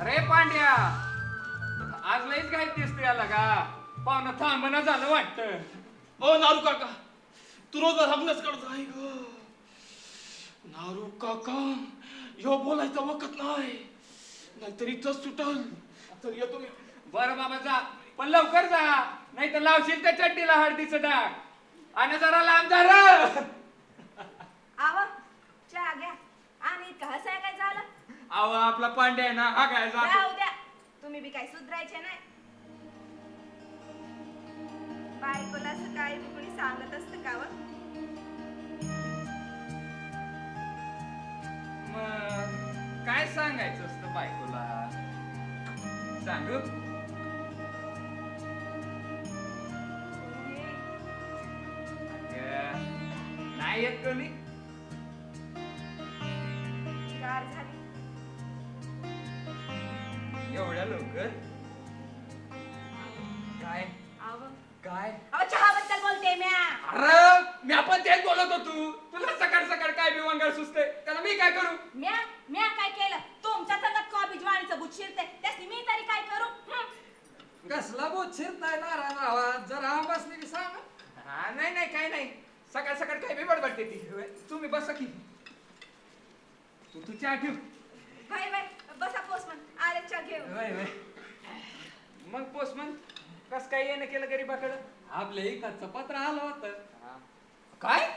अरे पांड्या आज लईच काय दिसते याला का पाहुणं थांबणं झालं वाटतं। ओ नारू काका तू रोज आपणच करतो आहे ग नारू काका ह्यो बोलायचा वखत नाही नाहीतर इथंच सुटल तर येतो मी। बरं बाबा जा पण लवकर जा नाही तर लावशील त्या चड्डीला हळदीचं डाग आणि जरा लांब जा रे। आव चहा घ्या आणि इतकं हसाय काय झालं? अहो आपला पांड्या आहे ना हा काय जाऊ जातो द्या तुम्ही बी काय सुधरायचे नाही। बायकोला असं काय कोणी सांगत असतं का व? मग काय सांगायचं असतं बायकोला सांगू? अगं, नाही येत कोणी गार झाली एवढ्या लवकर काय आव काय अहो चहाबद्दल बोलते म्या। अरे मी आपण तेच बोलत होतो तुला सकाळ सकाळ काय बिवंगळ सुचते त्याला मी काय करू? म्या काय केलं? तुमच्या संगत कॉबी ज्वाळीचं बुट शिरते त्यासनी मी तरी काय करू? कसला बोध शिरताय नारायण आवाज जरा बसली की सांग। हा नाही नाही काय नाही सकाळ सकाळ काय बी बडबडते ती तुम्ही बसा की तू चहा ठेव। बाय बाय बसा पोस्टमन आले चहा घेऊन। वय वय मग पोस्टमन कस काय येणं केलं गरीबाकडं? आपल्या एकाचं पत्र आलं होतं। काय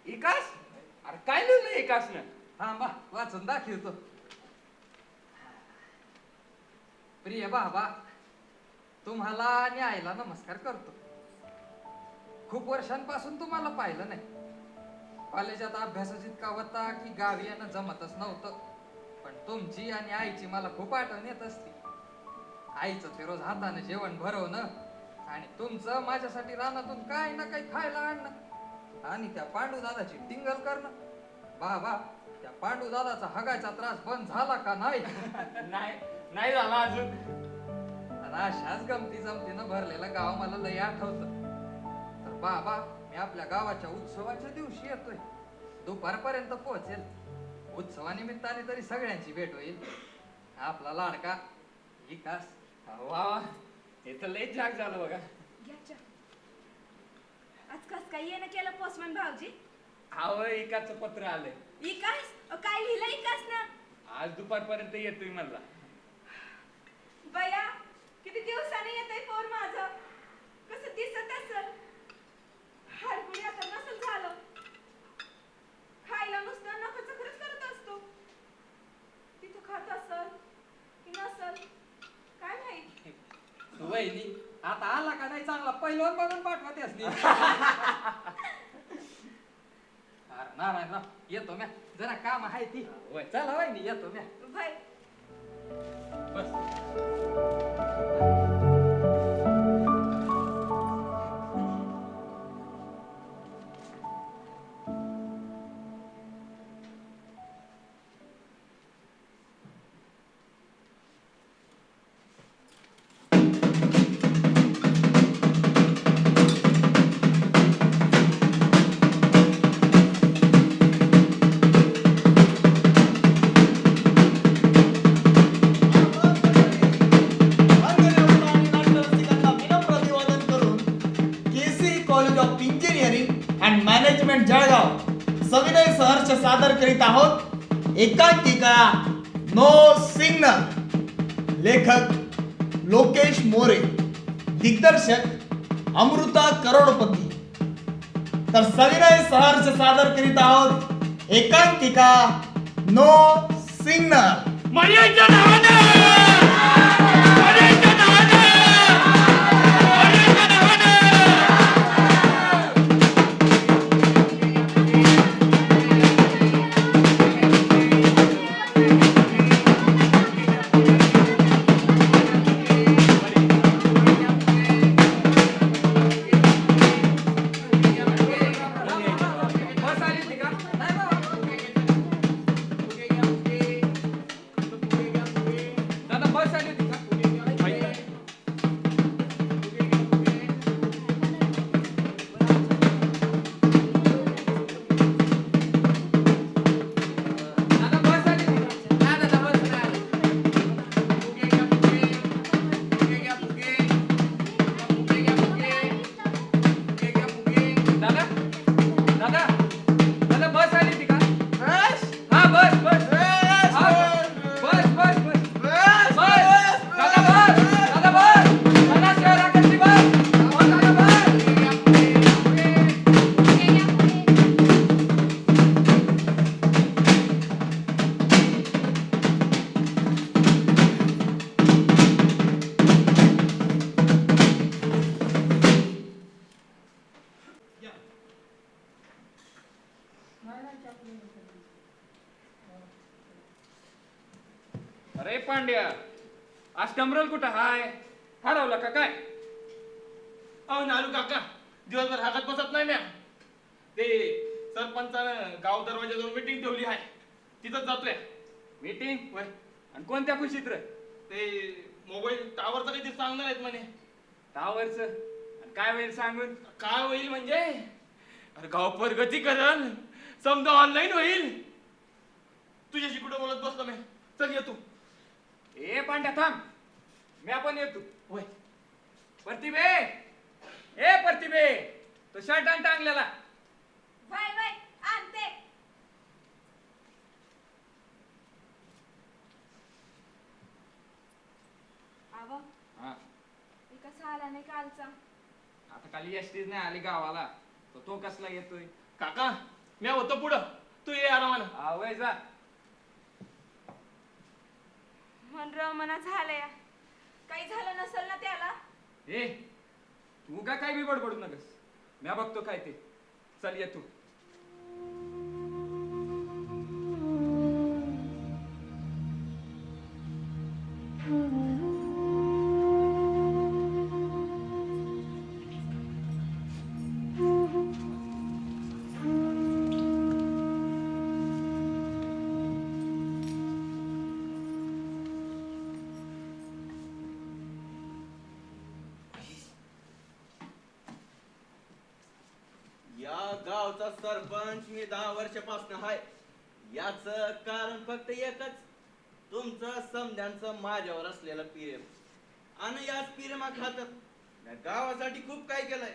इकास? अरे काय लिहिलं इकासनं? थांबा वाचून दाखवतो। प्रिय बाबा तुम्हाला आणि आईला नमस्कार करतो। खूप वर्षांपासून तुम्हाला पाहिलं नाही। कॉलेजात अभ्यासाच इतका होता की गावी येणं जमतच नव्हतं पण तुमची आणि आईची मला खूप आठवण येत असते। आईचं ते रोज हाताने जेवण भरवणं आणि तुमचं माझ्यासाठी रानातून काय ना काही खायला आणणं आणि त्या पांडू दादाची टिंगल करणं। बाबा त्या पांडू दादाचा हगायचा त्रास बंद झाला का नाही? नाही नाही झाला अजून। आणि अशाच गमती जमतीनं भरलेलं गाव मला लय आठवतं। तर बाबा मी आपल्या गावाच्या उत्सवाच्या दिवशी येतोय दुपारपर्यंत पोहोचेल। उत्सवानिमित्ताने तरी सगळ्यांची भेट होईल। आपला लाडका विकास। वा वा हे तर लयच झाक झालं बघा। घ्या चहा। आज कस काय येणं केलं पोस्टमन भाऊजी? अहो एकाचं पत्र आलंय इकास काय लिहिलं इकास ना? आज दुपारपर्यंत येतोय म्हणला। बया किती दिवसाने येतंय पोर माझं कसं दिसत असल? हरकुणी आता नसल झालं खायला नुसतं नखच खरंच करत असतो। तिथं खात असल की नसल काय माहित? वहिनी आता आला का नाही चांगला पहिलवान बघून पाठवा त्यासनी। अरे नारायणराव येतो म्या जरा काम आहे ती। होय चला वहिनी येतो म्या। भाई बस जळगाव सविनय सहर्ष सादर करीत आहोत एकांकिका नो सिग्नल। लेखक लोकेश मोरे, दिग्दर्शक अमृता करोडपती। तर सविनय सहर्ष सादर करीत आहोत एकांकिका नो सिग्नल। मर्यादेच्या नावानं मर्यादेच्या नावानं मर्यादेच्या नावानं बस आली होती का? नाही बाबा अरे पांड्या, आज कमरल कुठं हाय? हरवला का काय? अहो नारू काका, दिवसभर हातात बसत नाही म्या. ते सरपंचानं गाव दरवाजाजवळ मीटिंग ठेवली आहे, तिथंच जातोय. मीटिंग? वय आणि कोणत्या खुशीत रे? ते मोबाईल टावरचं काहीतरी सांगणार आहेत म्हणे. टावरच? आणि काय होईल सांगून? काय होईल म्हणजे, अरे गाव प्रगती करल, समजा ऑनलाईन होईल. तुझ्याशी कुठं बोलत बसलो मी, चल ये तू. ए पांड्या थांब, मी आपण येतो. वय प्रतिभे, ए प्रतिभे, तो शर्ट आण टांगलेला. वय वय आणते. आवा हा, कसा आला नाही कालचा? आता काली एसटीच नाही आली गावाला, तर तो कसला येतोय? काका, मी होतो पुढं, तू ये आरामानं. आवय जा. मन रमना झालंय. काही झालं नसेल ना त्याला? ए, तू का काय बी बडबडू नकस, म्या बघतो काय ते. चल ये तू. या गावचा सरपंच मी 10 वर्षापासून आहे. याच कारण फक्त एकच, तुमचं समध्यांचं माझ्यावर असलेलं प्रेम. आणि याच प्रेमा खातर गावासाठी खूप काय केलंय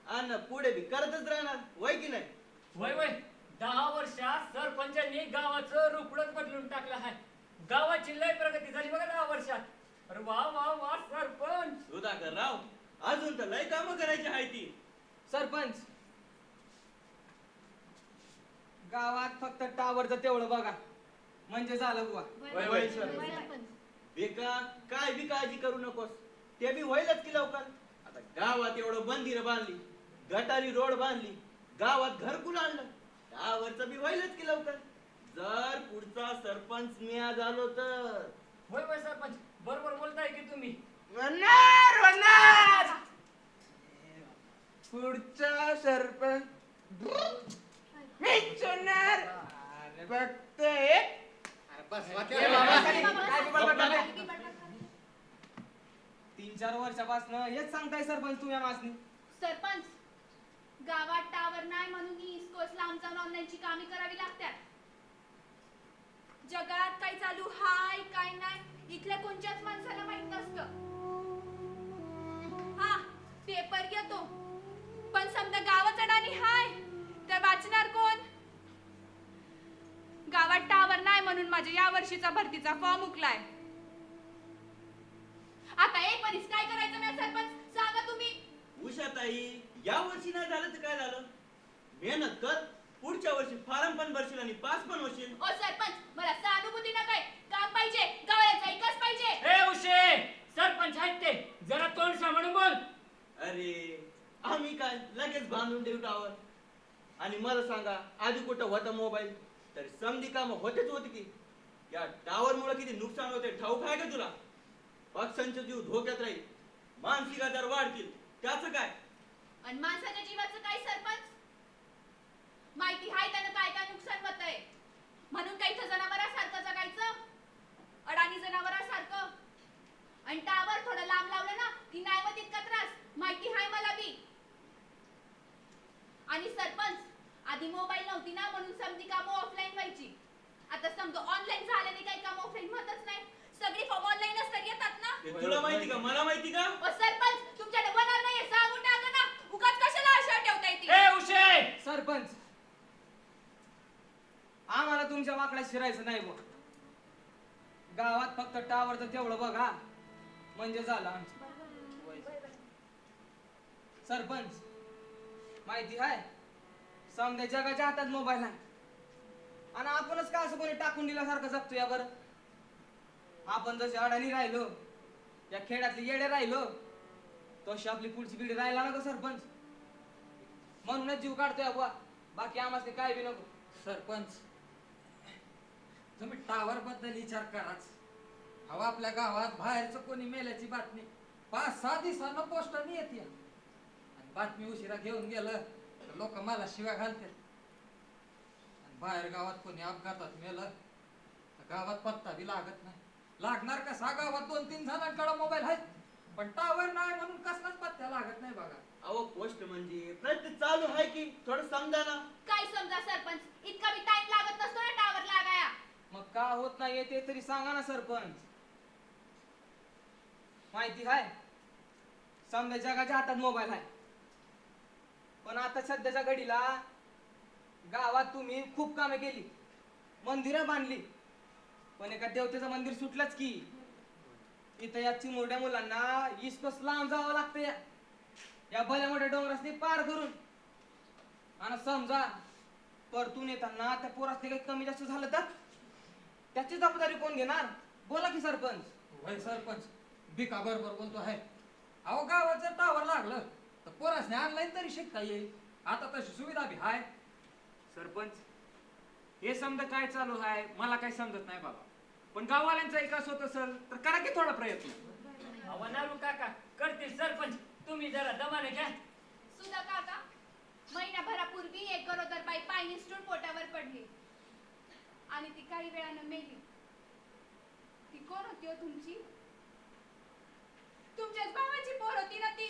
आणि पुढे बी करतच राहणार, वय की नाही? वय वय 10 वर्षात सरपंचांनी गावाचं रूपडच बदलून टाकलं आहे. गावाची लय प्रगती झाली बघा 10 वर्षात. अरे वा वा वा सरपंच. सुधाकर राव, अजून तर लय कामं करायची आहे ती. सरपंच, गावात फक्त टावरचं तेवढं बघा म्हणजे झालं बुवा. वय वय सर. बेका काय बी काळजी करू नकोस, ते बी होईलच की लवकर. आता गावात एवढं मंदिर बांधली, गटारी रोड बांधली, गावात घरकुल आणलं, त्यावरच बी होईलच की लवकर. जर पुढचा सरपंच मी झालो तर वय वय सरपंच, बरोबर बोलताय की तुम्ही. होणार होणार. पुढचा सरपंच मीच होणार. फक्त एक ए बाबा, काय बी बडबड नका. 3-4 वर्षापासून हेच सांगताय सरपंच तुम्ही आम्हाला. सरपंच, गावात टावर नाही म्हणून इस्कोस लांब जाऊन ऑनलाईनची कामे करावी लागतात. जगात काय चालू हाय काय नाही इथल्या कोणत्याच माणसाला माहित नसतं. हा, पेपर येतो, पण समजा गावात अडाणी हाय तर वाचणार कोण? गावात टावर नाही म्हणून माझ्या या वर्षीचा भरतीचा फॉर्म उकलाय. आता एक परीस काय करायचं मी सरपंच सांगा तुम्ही. उषाताई, या वर्षी नाही झालं तर काय झालं? मेहनत कर, पुढच्या वर्षी फॉर्म पण भरशील आणि पास पण होशील. ओ सरपंच, मला सहानुभूती नकाय, काम पाहिजे, गावाला ऐकच पाहिजे. ए उशे, सरपंच आहेत ते, जरा तोंड सांभाळून बोल. अरे आम्ही काय लगेच बांधून देऊ टावर? आणि मला सांगा, आधी कुठं होता मोबाईल तर समधी काम होतेच होती की. या टावर मुळे किती नुकसान होते ठाऊक आहे का तुला? पक्ष्यांचा जीव धोक्यात राहील, मानसिक आजार वाढतील, त्याचं काय? आणि माणसाच्या जीवाचं काय सरपंच? माहिती आहे त्यानं काय काय नुकसान होतंय, म्हणून काही इथं जनावरासारखं जगायचं, अडाणी जनावरासारखं. आणि टावर थोडं लांब लावलं ना की नाही मग तितका त्रास, माहिती आहे मला बी. आणि सरपंच, आधी मोबाईल नव्हती ना म्हणून समधी कामं ऑफलाईन व्हायची. आता समजा ऑनलाईन झाल्याने काही काम ऑफलाईन होतच नाही, सगळी फॉर्म ऑनलाईनच तर येतात ना. ते तुला माहिती का, मला माहिती का? ओ सरपंच, तुमच्याकडे होणार नाहीये, सांगून टाका ना, उगाच कशाला आशा ठेवता येते. ए उशे, सरपंच, आम्हाला तुमच्या वाकड्यात शिरायचं नाही बुवा. गावात फक्त टावरचं तेवढं बघा म्हणजे झालं आमचं. सरपंच, माहिती आहे समजा जगाच्या हातात मोबाईल आहे आणि आपणच का असं कोणी टाकून दिल्यासारखं जगतो या बरं. आपण जसे अडाणी राहिलो, या खेळातले येडे राहिलो, तशी आपली पुढची पिढी राहिला ना सरपंच. म्हणूनच जीव काढतोय बुवा, बाकी आम्हाला काय बी नको. सरपंच, तुम्ही टावर बद्दल विचार कराच, अहो आपल्या गावात बाहेरचं कोणी मेल्याची बातमी 5-6 दिवसांना पोस्टाने येते आणि बातमी उशिरा घेऊन गेलं तर लोक मला शिव्या घालतात. आणि बाहेर गावात कोणी अपघातात मेलं तर गावात पत्ता बी लागत नाही. लागणार कसा? गावात 2-3 जणांकडे मोबाईल आहेत पण टावर नाही म्हणून कसलाच पत्ता लागत नाही बघा. अहो पोस्ट म्हणजे प्रयत्न चालू आहे की थोडं समजा ना. काय समजा सरपंच, इतका बी टाइम लागत नसतो ना टावर लागाया. मग का होत नाहीये ते तरी सांगा ना सरपंच. माहिती आहे समजा जगाच्या हातात मोबाईल आहे पण आता सध्याच्या घडीला गावात तुम्ही खूप कामे केली, मंदिरं बांधली पण एका देवतेचं मंदिर सुटलंच की. इथं या चिमुरड्या मुलांना इस्कस लांब जावं लागतं या भल्या मोठ्या डोंगरासनी पार करून. आणि समजा परतून येताना त्या पोरासनी काही कमी जास्त झालं तर त्याची जबाबदारी कोण घेणार? बोला की सरपंच. वय सरपंच बिका बरोबर बोलतो आहे. अहो गावात जर टावर लागलं तर पोरासने ऑनलाईन तरी शिकता येईल. आता तशी सुविधा बी आहे. सरपंच हे समजा काय चालू आहे मला काही समजत नाही बाबा, पण गाववाल्यांचा विकास होत असेल तर करा की थोडा प्रयत्न. अहो नारू काका करतील सरपंच, तुम्ही जरा दमाने घ्या. सुधा काका, महिनाभरापूर्वी एक गरोदर बाई पाय निसटून पोटावर पडली आणि ती काही वेळानं मेली. ती कोण होती हो तुमची? तुमच्याच भावाची पोर होती ना ती.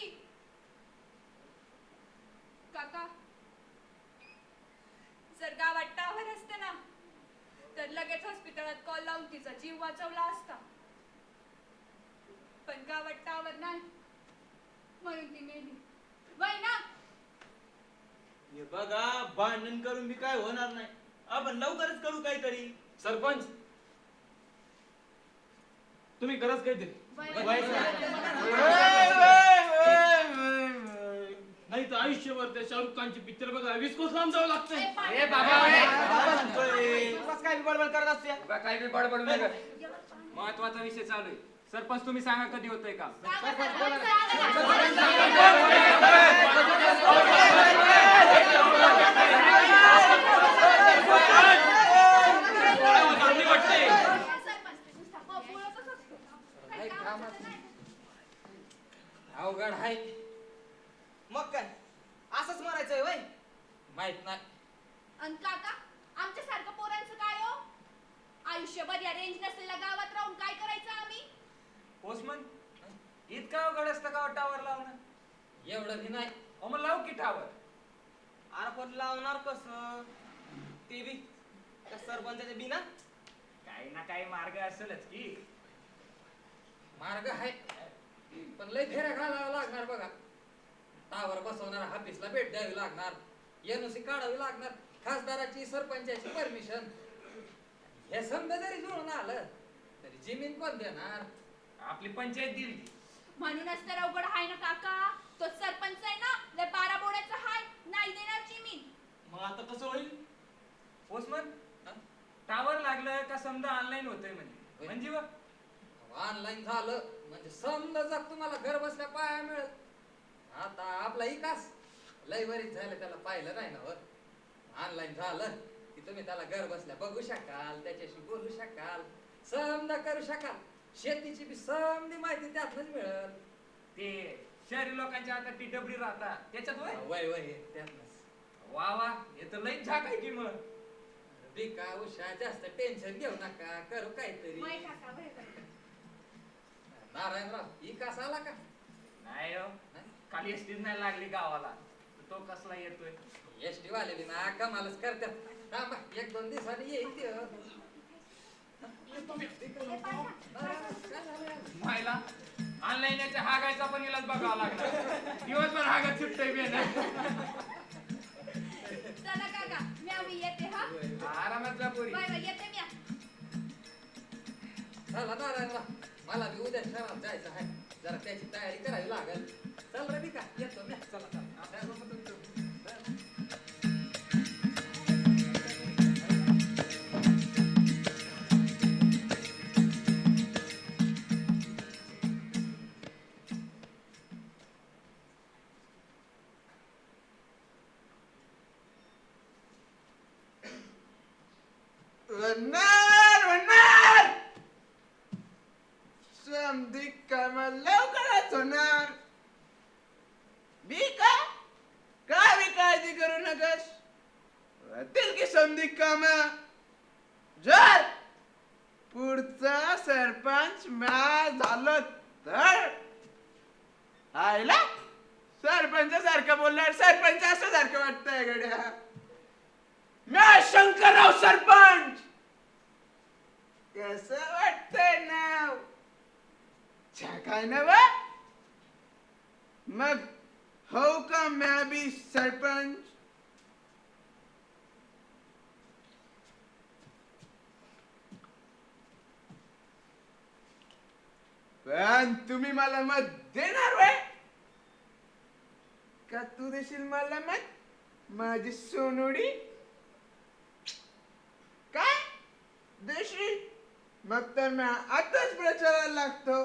काका, जर गावात टावर असते ना तर लगेच हॉस्पिटलात कॉल लावून तिचा जीव वाचवला असता. पण गावात टावर नाही म्हणून ती मेली. वय ना. हे बघा भांडण करून बी काय होणार नाही. आपण लवकरच करू काहीतरी. सरपंच तुम्ही गरज काय दिली नाही तर आयुष्यभर त्या शाहरुख खानची पिक्चर बघा 20 कोस लांब जावं लागतंय. ए बाबा तुलाच काय बी बडबड करत असते. काही बी बडबड नाही कर. महत्वाचा विषय चालू आहे. सरपंच तुम्ही सांगा कधी होतंय का? अवघड आहे. मग काय असंच म्हणायचंय वय. माहित नाही. अन काका, आमच्या सारखं पोरांचं काय हो? आयुष्यभर या रेंज नसलेल्या गावात राहून काय करायचं आम्ही? पोस्टमन इतकं अवघड असतं का टावर लावणं? एवढं बी नाही. अहो मग लाव की टावर. अरे पण लावणार कसं ते बी त्या सरपंचाच्या बी ना. काही ना काही मार्ग असेलच की. मार्ग आहे पण लय फेऱ्या घालाव्या लागणार बघा. टावर बसवणार ऑफिसला भेट द्यावी लागणार, एनओसी काढावी लागणार, खासदाराची सरपंचाची परमिशन. हे समजा जरी जुळून आलं तरी जमीन कोण देणार? आपली पंचायत दिली. म्हणूनच तर अवघड आहे ना काका. तो सरपंच आहे ना लय 12 बोड्याचा हाय, नाही देणार जमीन. मग आता कसं होईल? पोस्टमन टावर लागलं का समजा ऑनलाईन होतंय म्हणजे ऑनलाईन झालं म्हणजे समजा जग तुम्हाला घर बसल्या पाया मिळत. आता आपला विकास लय बरीच झालं त्याला पाहिलं नाही ना. ऑनलाईन झालं की तुम्ही त्याला घर बसल्या बघू शकाल, त्याच्याशी बोलू शकाल, समजा करू शकाल. शेतीची बी समधी माहिती त्यातच मिळेल. ते शहरी लोकांच्या आता ती डबडी राहतात त्याच्यात वय वय वय त्यातच. वा वा हे तर लई झाक आहे की मग. बिका उषा जास्त टेन्शन घेऊ नका, करू काहीतरी. वय काका, वय वय. नारायणराव विकास आला का? नाही हो, खाली एसटीच नाही लागली गावाला तो कसला येतोय. एसटी वाले बी ना कमालच करतात. थांबा 1-2 दिवसांनी येईल ते. मायला ऑनलाईन याच्या हागायचा पण इलाज बघावा लागला. दिवसभर हागत सुटतोय बी ना. चला काका, मी येते हा. आरामात जा पोरी. वय वय येते मी. चला नारायणराव, मला बी उद्या शहरात जायचं आहे. जरा त्याची तयारी करावी लागेल. चल रे बिका, येतो मी. चला चला. सरपंच म्या झालं तर आयला सरपंच सारखं बोलणार सरपंच असं सारखं वाटतंय गड्या म्या शंकरराव सरपंच कस वाटतंय नाव काय नव मग हो का म्या बी सरपंच पण तुम्ही मला मत देणार वय का तू देशील मला मत माझी सोनुडी काय देशील मग तर मी आताच प्रचाराला लागतो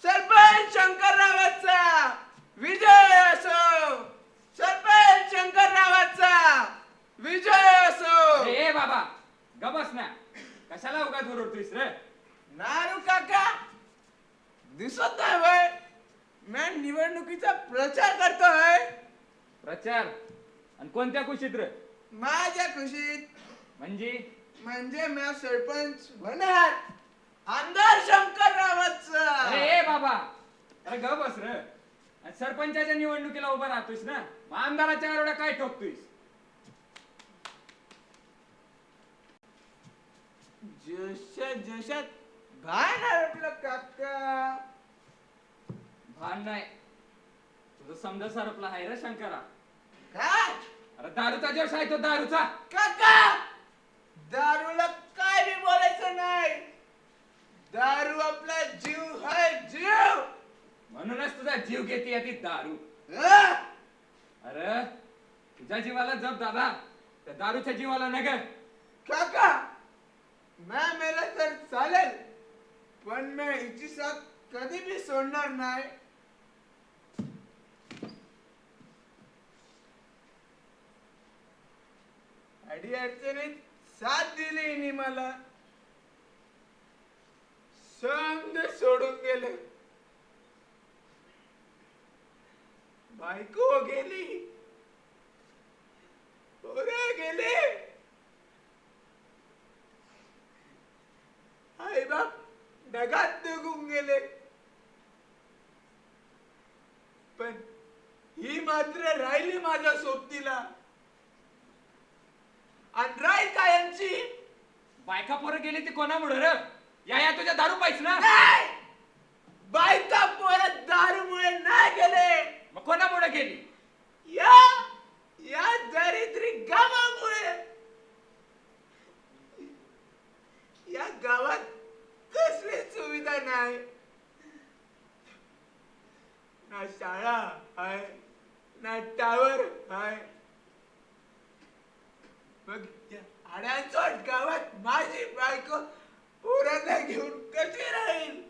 सरपंच शंकररावाचा विजय असो सरपंच शंकररावाचा विजय असो ए बाबा गबस ना कशाला उगाच ओरडतोयस रे नारू काका दिसत नाही वय मी निवडणुकीचा प्रचार करतोय प्रचार आणि कोणत्या खुशीत रे माझ्या खुशीत म्हणजे मी सरपंच होणार आमदार शंकररावाचा अरे बाबा अरे ग बस रे आणि सरपंचाच्या निवडणुकीला उभा राहतोयस ना मग आमदाराच्या एवढा काय ठोकतोयस जशात भान आपलं काका भान नाही तुझं समजा सरपला आहे रे शंकरा काय अरे दारूचा जोश आहे तो दारूचा काका दारूला काय बी बोलायचं नाही दारू आपला जीव आहे जीव म्हणूनच तुझा जीव घेते ती दारू अं? अरे तुझ्या जीवाला जप दादा त्या दारूच्या जीवाला नग काका मैं मेला तर चालेल पण मैं हिची साथ कधी भी सोडणार नाही अडी अडचणीत साथ दिली हिने मला समज सोडून गेले बायको गेली पोरं गेले आई बाप ढगात निघून गेले पण ही मात्र राहिली माझ्या सोबतीला आणि राहील कायमची बायका पोरं गेली ती कोणामुळे रे या तुझ्या दारू पाहिजे ना नाही बायका पोरं दारूमुळे नाही गेले मग कोणामुळे गेली या दरिद्री गावामुळे या गावात कसली सुविधा नाही ना शाळा आहे ना टावर आहे मग या आड्यांचोट गावात माझी बायको पोरांना घेऊन कशी राहील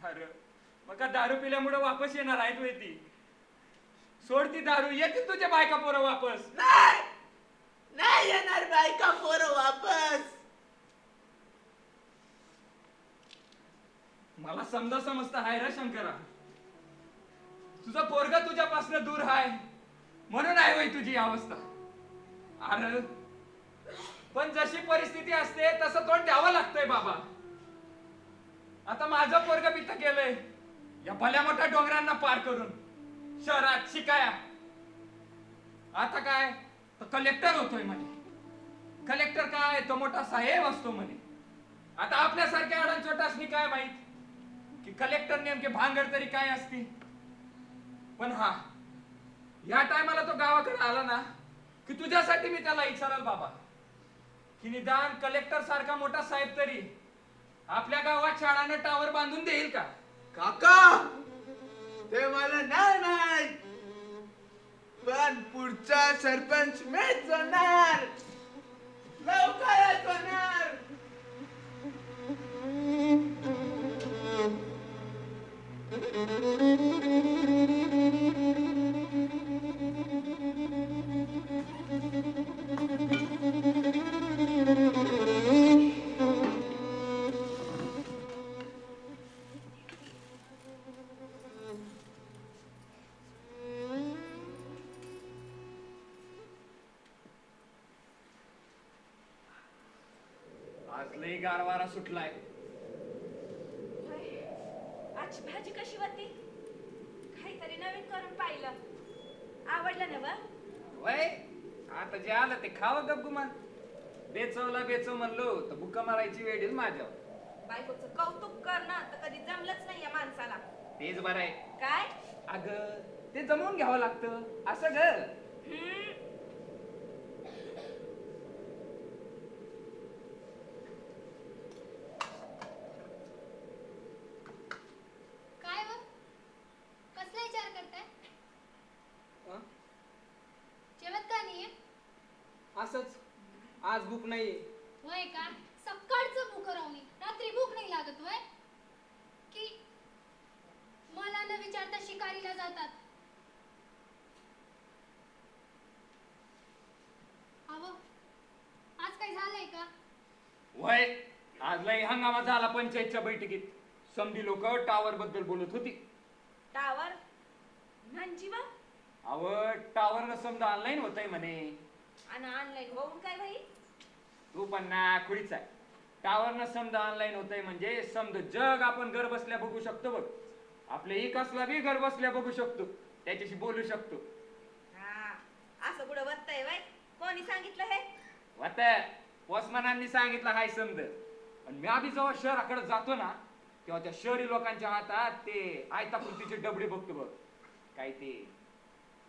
अरे मग का दारू पिल्यामुळे वापस येणार आहे तू ती सोड ती दारू येते तुझ्या बायका पोरं वापस नाही येणार बायका पोरं वापस मला समजता हाय रे शंकरा तुझा पोरगा तुझ्यापासून दूर हाय म्हणून आहे वय तुझी अवस्था अरे पण जशी परिस्थिती असते तसं तोंड द्यावं लागतंय बाबा आता माझं पोरग बित गेलंय या भल्या मोठ्या डोंगरांना पार करून शहरात शिकाया आता काय तो कलेक्टर होतोय म्हणे कलेक्टर काय तो मोठा साहेब असतो म्हणे आता आपल्यासारख्या अडाणचोटासनी काय माहित की कलेक्टर नेमके भांगड तरी काय असती पण हा या टायमाला तो गावाकडे आला ना की तुझ्यासाठी मी त्याला विचाराल बाबा की निदान कलेक्टर सारखा मोठा साहेब तरी आपल्या गावात शाळांना टावर बांधून देईल का काका ते मला नाही माहित पण पुढचा सरपंच मीच होणार लवकरच होणार आज लई गारवारा सुटलाय. होय. आजची भाजी कशी होती? काहीतरी नवीन करून पाहिलं. आवडलं ना व? वय आता जे आलं ते खावं गप्पुमान. बेचवला बेचव म्हणलो तर बुक्का मारायची वेळ येईल माझ्यावर. बायकोचं कौतुक करणं तर कधी जमलंच नाही या माणसाला. तेच बरं आहे. काय? अगं ते जमवून घ्यावं लागतं असं ग. हम्म. काय व कसला विचार करताय? हं? जेवत का नाहीये? असंच आज भूक नाहीये. होय का? सकाळचं भूक रावणी रात्री भूक नाही लागत होय? की मला न विचारता शिकारीला जातात? अहो आज काय झालंय का? वय आज लई हंगामा झाला पंचायतच्या बैठकीत. समधी लोक टावर बद्दल बोलत होती. टावर म्हणजे व? अव टावर न समजा ऑनलाईन होतंय म्हणे. आणि ऑनलाईन होऊन काय भाई? तू पण ना खुडीच आहे. टावर न समजा ऑनलाईन होतंय म्हणजे समजा जग आपण घर बसल्या बघू शकतो बघ. आपल्या इकासला बी घर बसल्या बघू शकतो, त्याच्याशी बोलू शकतो. हा असं कुठं वाटतंय वय? कोणी सांगितलं हे? वाट पोस्टमनांनी सांगितलं हाय समज. आणि मी आधी जेव्हा शहराकडे जातो ना तेव्हा त्या शहरी लोकांच्या हातात ते आयताकृतीचे डबडे बघतो बघ. काय ते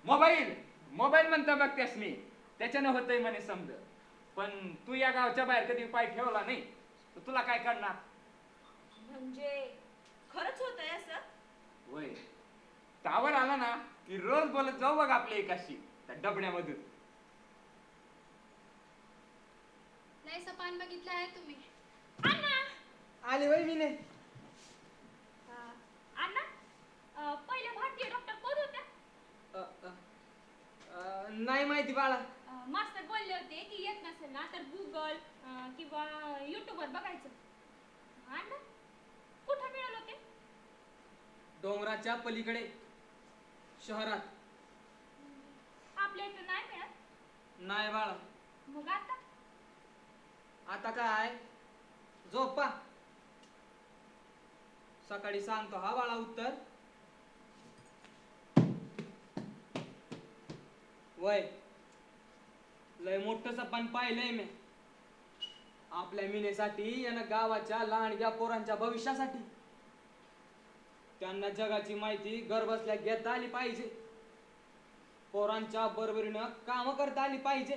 मोबाईल मोबाईल म्हणता बघ त्यासनी. त्याच्यानं होतंय म्हणे समज. पण तू या गावच्या बाहेर कधी पाय ठेवला नाही तर तुला काय करणार? म्हणजे खरंच होतंय असं? होय. टावर आला ना की रोज बोलत जाऊ बघ आपल्या एकाशी त्या डबड्यामधून. लय सपान बघितलं आहे तुम्ही. आले वय मी नाही. अण्णा पहिले भारतीय डॉक्टर कोण होत्या? नाही माहिती बाळा. मास्तर बोलले होते की येत नसेल ना तर गुगल किंवा युट्यूबवर बघायचं. अण्णा कुठं मिळाले होते? डोंगराच्या पलीकडे शहरात. आपल्या इथं नाही मिळत. नाही बाळा. मग आता? आता काय झोपा. सकाळी सांगतो हा बाळा उत्तर. वय लय मोठं सपान पाहिलंय मी. आपल्या मिनेसाठी यानं गावाच्या लहानग्या पोरांच्या भविष्यासाठी. त्यांना जगाची माहिती घर बसल्या घेता आली पाहिजे. पोरांच्या बरोबरीनं काम करता आली पाहिजे.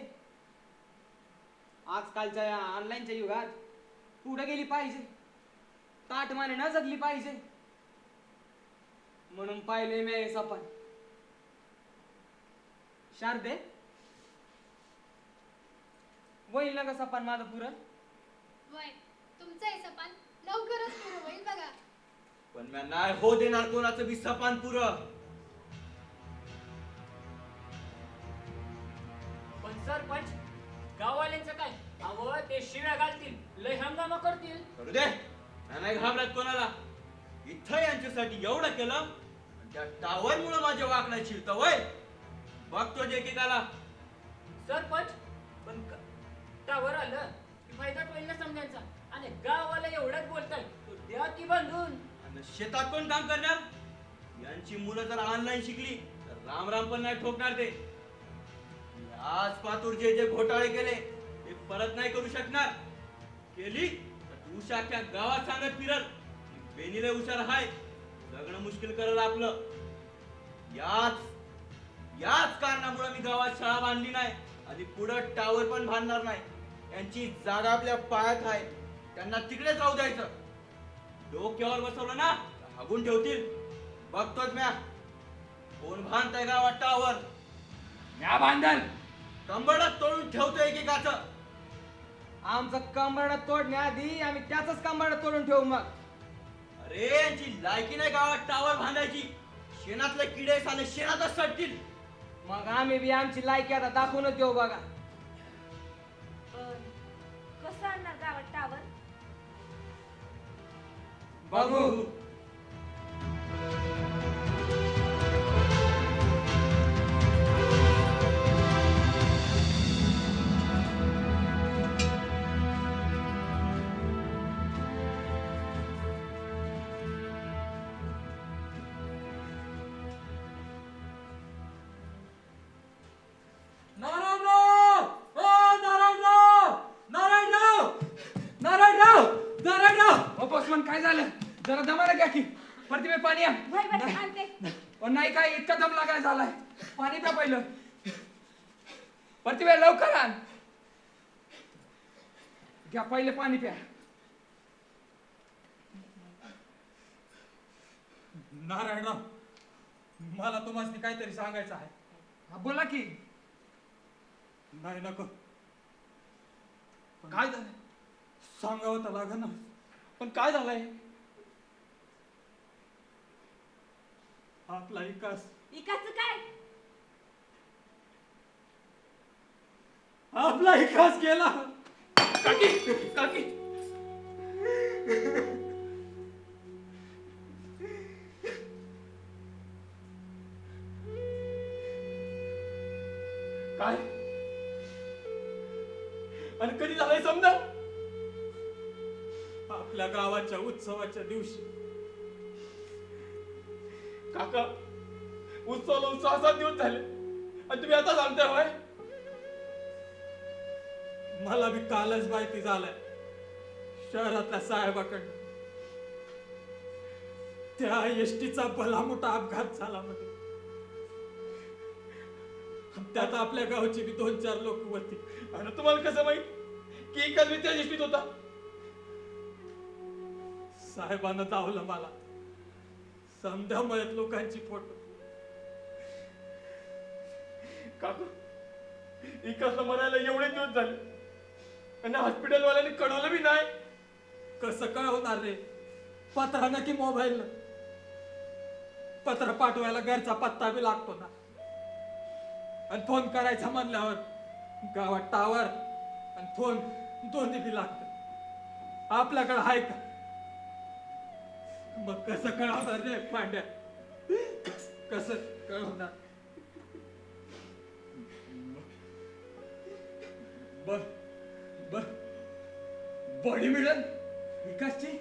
आजकालच्या या ऑनलाईनच्या युगात पुढे गेली पाहिजे. ताटमाने न जगली पाहिजे. म्हणून पाहिले मी हे सपान. शारदे होईल ना का सपान माझं पुरण? वय तुमचं हे सपान लवकरच पुरं होईल बघा. पण मी नाही हो देणार कोणाचं बी सपान पुरं. पण सरपंच गाववाल्यांचं काय? अहो ते शिव्या घालतील, लय हंगामा करतील. करू दे. मी नाही घाबरत कोणाला. इथं यांच्यासाठी एवढं केलं आणि त्या टावर मुळे माझ्या वाकड्या चिरत वय बघतो जे एकेकाला. सरपंच पण टावर आलं की फायदा होईल ना समजायचा. आणि गावाला एवढंच बोलताय तो द्या की बांधून. आणि शेतात कोण काम करणार? यांची मुलं जर ऑनलाईन शिकली तर राम राम पण नाही ठोकणार ते. आज पातूर जे जे घोटाळे केले ते परत नाही करू शकणार. केली तर तू अख्ख्या गावात सांगत फिरल बेनीले हुशार हाय. जगणं मुश्किल करल आपलं. याच कारणामुळे मी गावात शाळा बांधली नाही आणि पुढं टावर पण बांधणार नाही. यांची जागा आपल्या पायात आहे. त्यांना तिकडेच राहू द्यायचं. डोक्यावर बसवलं ना हागून ठेवतील. बघतोच म्या कोण बांधताय गावात टावर. म्या बांधल. कंबरडात तोडून ठेवतो एकेकाचं. आमचं कंबरडं तोडण्याआधी आम्ही त्याच कंबरडं तोडून ठेवू मग. अरे यांची लायकी नाही गावात टावर बांधायची. शेणातले किडे साले शेणातच सटतील. मग आम्ही बी आमची लायकी आता दाखवूनच देऊ बघा. पण कसं आणणार गावात टावर? बघू. काय झालं जरा दमानं घ्या की प्रतिभे पाणी या वय वय आणते नाही काय इतका दम लागाय झालाय पाणी प्या पहिलं प्रतिभे लवकर आण घ्या पहिले पाणी प्या नारायणराव मला तुम्हाला काहीतरी सांगायचं आहे. हा, बोला की नाही नको. काय झालंय सांगावं तर लागेल ना. पण काय झालंय? आपला विकास इकाच काय आपला विकास केला. काकी काकी काय आणि कधी झालंय समजा? आपल्या गावाच्या उत्सवाच्या दिवशी. काका उत्सवाला 6-7 दिवस झाले आणि तुम्ही आता सांगताय होय? मला बी कालच माहिती झालंय शहरातल्या साहेबाकडनं. त्या एसटीचा भला मोठा अपघात झाला मध्ये. त्यात आपल्या गावची बी 2-4 लोक होती. आणि तुम्हाला कसं माहित की एकाच मी त्या एसटीत होता? साहेबानं दावलं मला. समध्या मयत लोकांची फोटो. काका एकाच मरायला एवढे दिवस झाले आणि हॉस्पिटल वाल्याने कळवलं बी नाही. कसं कळवणार रे? पत्रानं की मोबाईलनं? पत्र पाठवायला घरचा पत्ता बी लागतो ना. आणि फोन करायचा म्हणल्यावर गावात टावर आणि फोन दोन्ही बी लागत. आपल्याकडे आहे का? मग कसं कळवणार रे पांड्या? कसं कळवणार? बर बर बॉडी मिळेल विकासची.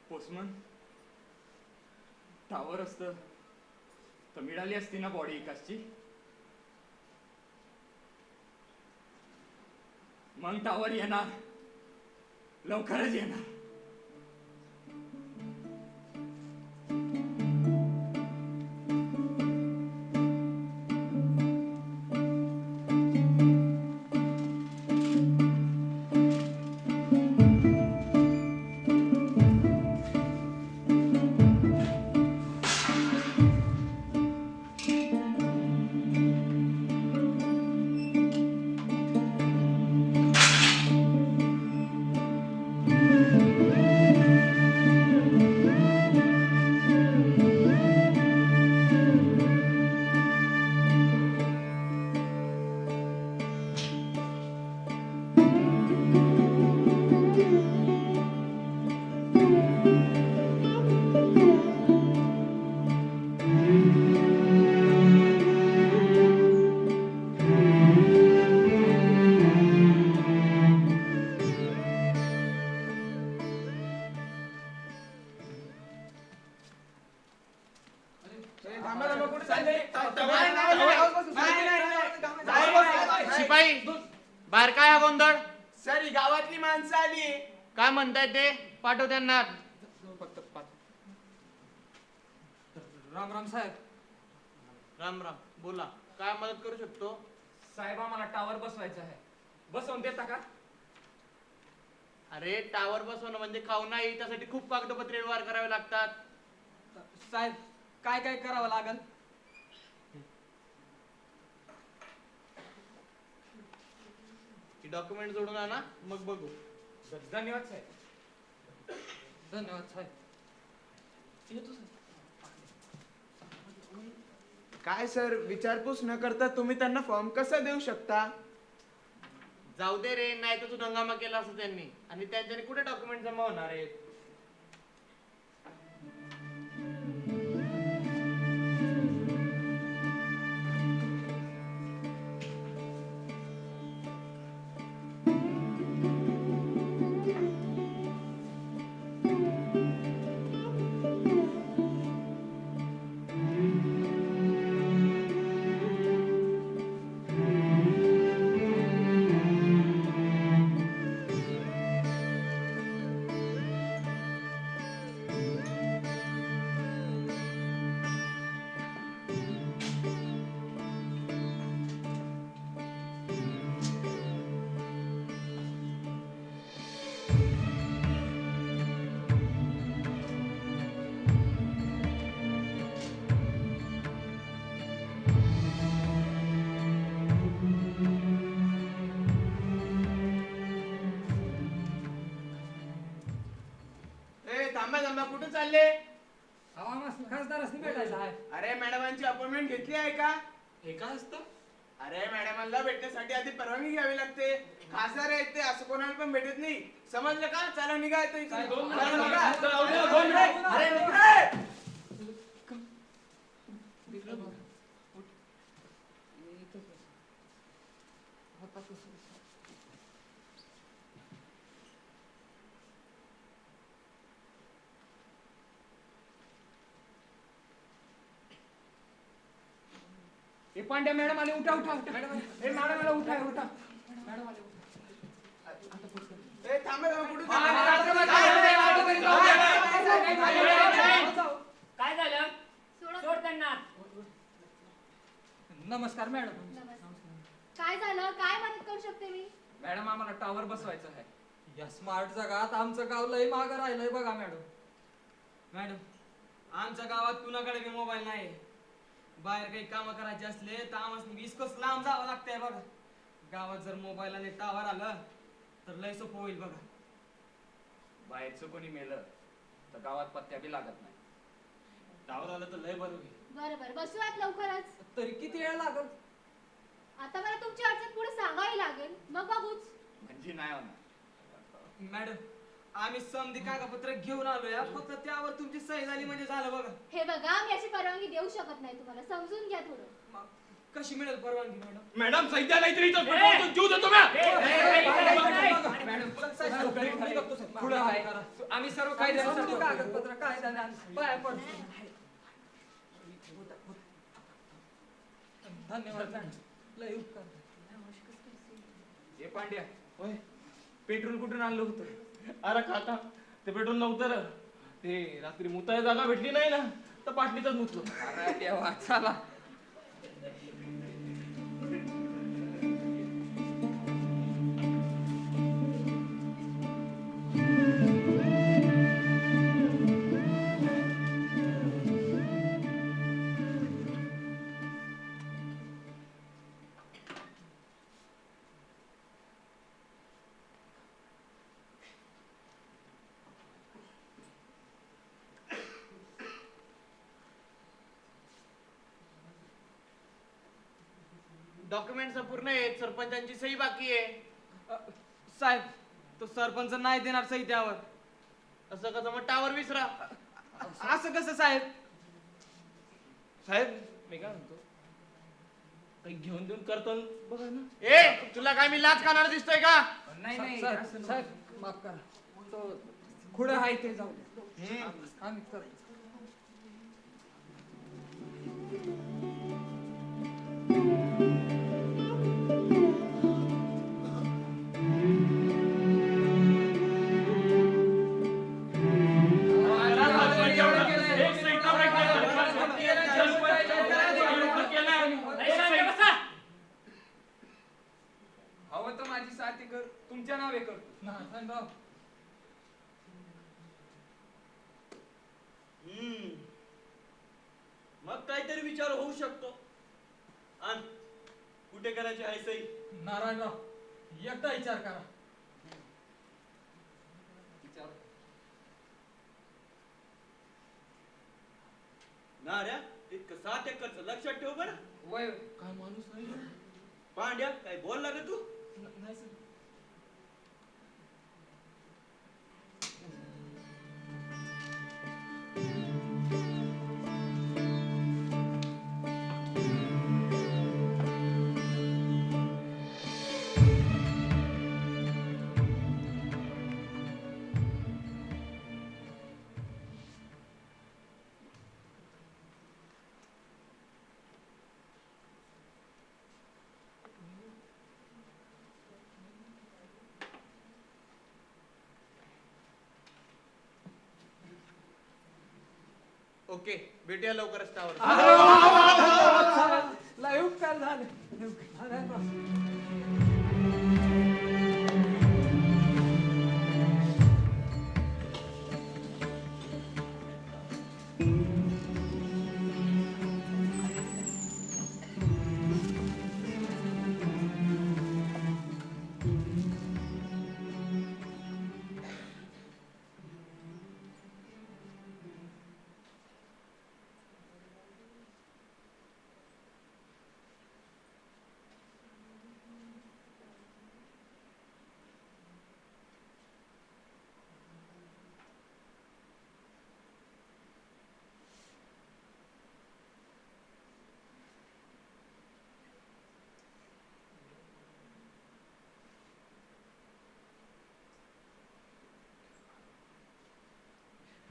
पोस्टमन टावर असतं तर मिळाली असती ना बॉडी विकासची. मग टावर येणार, लवकरच येणार. शिपाई बाहेर काय हा गोंधळ? सर ही गावातली माणसं आली. काय म्हणताय ते? पाठव त्यांना. राम राम साहेब. राम राम. बोला, काय मदत करू शकतो? साहेब आम्हाला टावर बसवायचा आहे, बसवून देता का? अरे टावर बसवणं म्हणजे खाऊ नाही, त्यासाठी खूप कागदपत्रे व्यवहार करावे लागतात. साहेब काय काय करावं लागल? डॉक्युमेंट जोडून आणा, मग बघू. धन्यवाद साहेब. धन्यवाद साहेब. काय सर, विचारपूस न करता तुम्ही त्यांना फॉर्म कसा देऊ शकता? जाऊ दे रे, नाही तर तू हंगामा केला असं त्यांनी, आणि त्यांच्याने कुठे डॉक्युमेंट जमा होणार आहेत? थांबा, कुठे चालले? खासदारासनी भेटायचं आहे. अरे मॅडमांची अपॉइंटमेंट घेतली आहे का? हे काय असतं? अरे मॅडमांना भेटण्यासाठी आधी परवानगी घ्यावी लागते. खासदार आहेत ते, असं कोणाला पण भेटत नाही. समजलं का? चला निघा इथून. दोन चला, मिनिटं. निघा. दोन मिनिटं. अरे निघ रे. हे पांड्या मॅडम आले, उठा उठा उठा. हे मॅडम आले, उठा उठा. मॅडम आले, ए, थांबा, कुठे काय झालं? सोड त्यांना. नमस्कार मॅडम. काय झालं? काय मदत करू शकते मी? मॅडम आम्हाला टावर बसवायचा आहे. या स्मार्ट जगात आमचं गाव लय मागं राहिलंय बघा मॅडम. मॅडम आमच्या गावात कुणाकडे बी मोबाईल नाही. बाहेर काही काम करायचे असले तर आम्हाला 20 कोस लांब जावं लागतंय बघा. गावात जर मोबाईल आणि टावर आलं तर लय सोपं होईल बघा. बाहेरचं कोणी मेलं तर गावात पत्त्या बी लागत नाही. टावर आलं तर लय बरं होईल. बरं बसूयात लवकरच. तरी किती वेळ लागल? आता मला तुमची अडचण पुढे सांगावी लागेल, मग बघूच. म्हणजे नाही होणार. मॅडम आम्ही समधी कागदपत्र घेऊन आलोय, फक्त त्यावर तुमची सही झाली म्हणजे झालं बघा. हे बघा, मी अशी परवानगी देऊ शकत नाही तुम्हाला, समजून घ्या थोडं. कशी मिळेल परवानगी मॅडम? मॅडम सैद्या नाही तरी जीव देतो म्या. पुढं आहे. आम्ही सर्व कायद्यानुसार करतो. कागदपत्र कायद्याने पाया पडतो. धन्यवाद मॅडम, लय उपकार. हे पांड्या, होय. पेट्रोल कुठून आणलं होतं? अरे काका ते पेट्रोल नव्हतं रे. ते रात्री मुताय जागा भेटली नाही ना तर पाटलीतच मुतलो. अरे देवा, चला. डॉक्युमेंट पूर्ण आहेत, सरपंचांची सही बाकी आहे. साहेब तो सरपंच नाही देणार सही त्यावर. असं कसं मग टावर विसरा. असं कसं साहेब? साहेब मी काय म्हणतो काही घेऊन देऊन करतो बघा ना. ए तुला काय मी लाच खाणार दिसतोय का? नाही नाही, साहेब असं नको. साहेब, माफ करा. तो पुढं आहे ते जाऊ दे. आम्ही करतो. हवं तर माझी साथी कर, तुमच्या नावे कर. नारायणराव, मग काहीतरी विचार होऊ शकतो. आण कुठे करायची आहे सही? नारायणराव, एकदा विचार करा. नाऱ्या इतकं 7 एकरचं लक्षात ठेव बरं. वय काय माणूस नाही. पांड्या काय बोलला का तू? नाही सर. ओके भेटूया लवकरच टावर. लाईव्ह उपकार झाले. नारायणराव,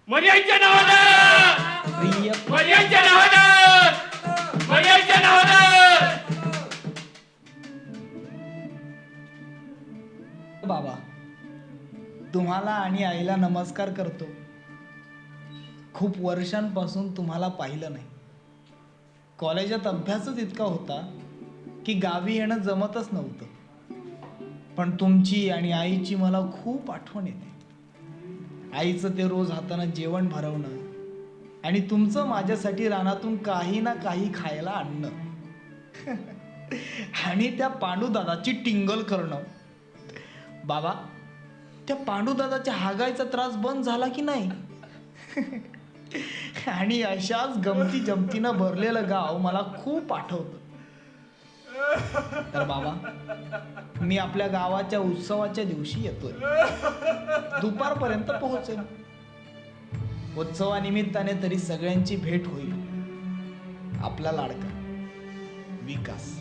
मर्यादेच्या नावानं, मर्यादेच्या नावानं, मर्यादेच्या नावानं. बाबा तुम्हाला आणि आईला नमस्कार करतो. खूप वर्षांपासून तुम्हाला पाहिलं नाही. कॉलेजात अभ्यासच इतका होता की गावी येणं जमतच नव्हतं. पण तुमची आणि आईची मला खूप आठवण येते. आईचं ते रोज हातानं जेवण भरवणं आणि तुमचं माझ्यासाठी रानातून काही ना काही खायला आणणं आणि त्या पांडुदादाची टिंगल करणं. बाबा त्या पांडुदादाच्या हागायचा त्रास बंद झाला की नाही? आणि अशाच गमती जमतीनं भरलेलं गाव मला खूप आठवतं. तर बाबा मी आपल्या गावाच्या उत्सवाच्या दिवशी येतोय. दुपारपर्यंत पोहोचेन. उत्सवानिमित्ताने तरी सगळ्यांची भेट होईल. आपला लाडका विकास.